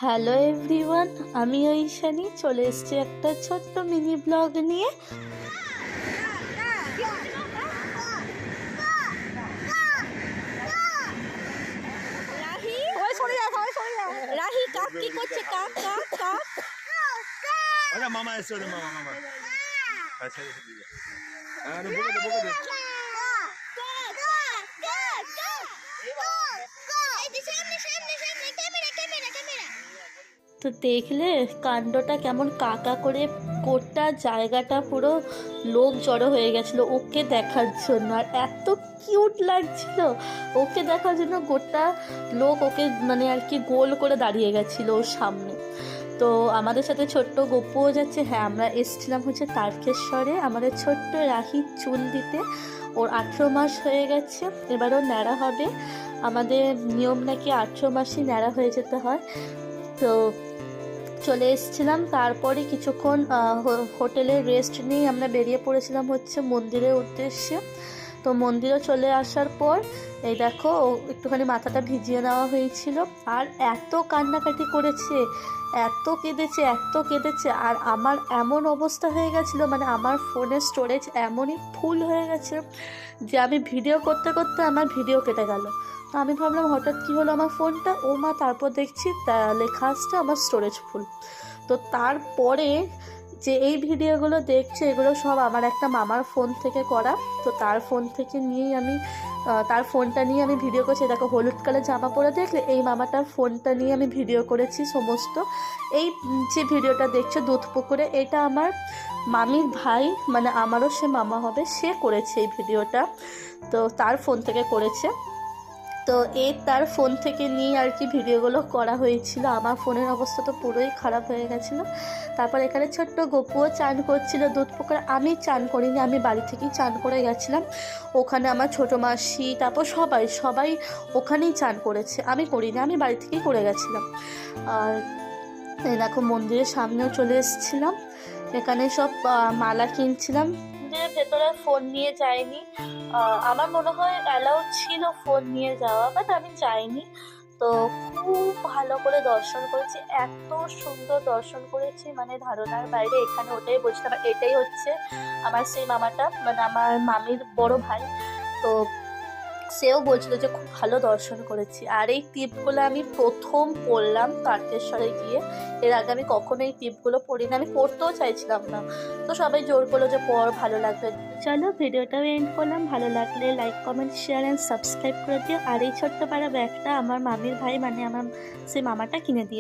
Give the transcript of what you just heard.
Hello everyone, আমি ঐশানী চলে এসেছি একটা ছোট্ট মিনি ব্লগ নিয়ে। রাহি কাক কি করছে? কাক কাক কাক আরে মামা এসে ওরে মামা মামা আচ্ছা এসে দিবে আরে বকে দে তো দেখলে কাণ্ডটা কেমন, কাকা করে গোটা জায়গাটা পুরো লোক জড়ো হয়ে গেছিলো ওকে দেখার জন্য। আর এত কিউট লাগছিল ওকে দেখার জন্য, গোটা লোক ওকে মানে আর কি গোল করে দাঁড়িয়ে গেছিলো ওর সামনে। তো আমাদের সাথে ছোট্ট গপুও যাচ্ছে। হ্যাঁ, আমরা এসেছিলাম হচ্ছে তারকেশ্বরে আমাদের ছোট্ট রাহির চুল দিতে। ওর 18 মাস হয়ে গেছে, এবারও ন্যাড়া হবে। আমাদের নিয়ম নাকি 18 মাসই ন্যাড়া হয়ে যেতে হয়। তো চলে এসেছিলাম, তারপরে কিছুক্ষণ হোটেলে রেস্ট নিয়ে আমরা বেরিয়ে পড়েছিলাম হচ্ছে মন্দিরের উদ্দেশ্যে। তো মন্দিরে চলে আসার পর এই দেখো একটুখানি মাথাটা ভিজিয়ে নেওয়া হয়েছিল। আর এত কান্নাকাটি করেছে, এত কেঁদেছে। আর আমার এমন অবস্থা হয়ে গেছিলো, মানে আমার ফোনের স্টোরেজ এমনই ফুল হয়ে গেছে যে আমি ভিডিও করতে করতে আমার ভিডিও কেটে গেল। তো আমি ভাবলাম হঠাৎ কী হলো আমার ফোনটা, ও মা তারপর দেখছি লেখা আসছে আমার স্টোরেজ ফুল। তো তারপরে যে এই ভিডিওগুলো দেখছে এগুলো সব আমার একটা মামার ফোন থেকে করা। তো তার ফোন থেকে নিয়েই আমি তার ফোনটা নিয়ে আমি ভিডিও করছি। দেখো হলুদ কালার জামা পরে দেখলে এই মামাটার ফোনটা নিয়ে আমি ভিডিও করেছি সমস্ত। এই যে ভিডিওটা দেখছো দুধ পুকুরে, এটা আমার মামির ভাই, মানে আমারও সে মামা হবে, সে করেছে এই ভিডিওটা। তো তার ফোন থেকে করেছে। তো তার ফোন থেকে নিয়ে আর কি ভিডিওগুলো করা হয়েছিল। আমার ফোনের অবস্থা তো পুরোই খারাপ হয়ে গেছিলো। তারপর এখানে ছোট্ট গপুও চান করছিল দুধ পুকুরে। আমি চান করিনি, আমি বাড়ি থেকেই চান করে গেছিলাম। ওখানে আমার ছোটো মাসি, তারপর সবাই ওখানেই চান করেছে, আমি করিনি, আমি বাড়ি থেকেই করে গেছিলাম। আর এই দেখো মন্দিরের সামনেও চলে এসেছিলাম। এখানে সব মালা কিনছিলাম। ভেতরে ফোন নিয়ে যাইনি, আমার মনে হয় অ্যালাউড ছিল ফোন নিয়ে যাওয়া, বাট আমি যাইনি। তো খুব ভালো করে দর্শন করেছি, এত সুন্দর দর্শন করেছি মানে ধারণার বাইরে। এখানে ওটাই বলছিলাম, এটাই হচ্ছে আমার সেই মামাটা, মানে আমার মামির বড় ভাই। তো সেও বলছিল যে খুব ভালো দর্শন করেছি। আর এই টিপগুলো আমি প্রথম পড়লাম তারকেশ্বরে গিয়ে। এর আগে আমি কখনো এই টিপগুলো পড়ি না, আমি পড়তেও চাইছিলাম না। তো সবাই জোর করলো যে পড়, ভালো লাগবে। চলো ভিডিওটাও এন্ড করলাম। ভালো লাগলে like comment share and subscribe করে দিও। আর এই ছোট্ট পাড়া ব্যাগটা আমার মামির ভাই, মানে আমার সেই মামাটা কিনে দিয়ে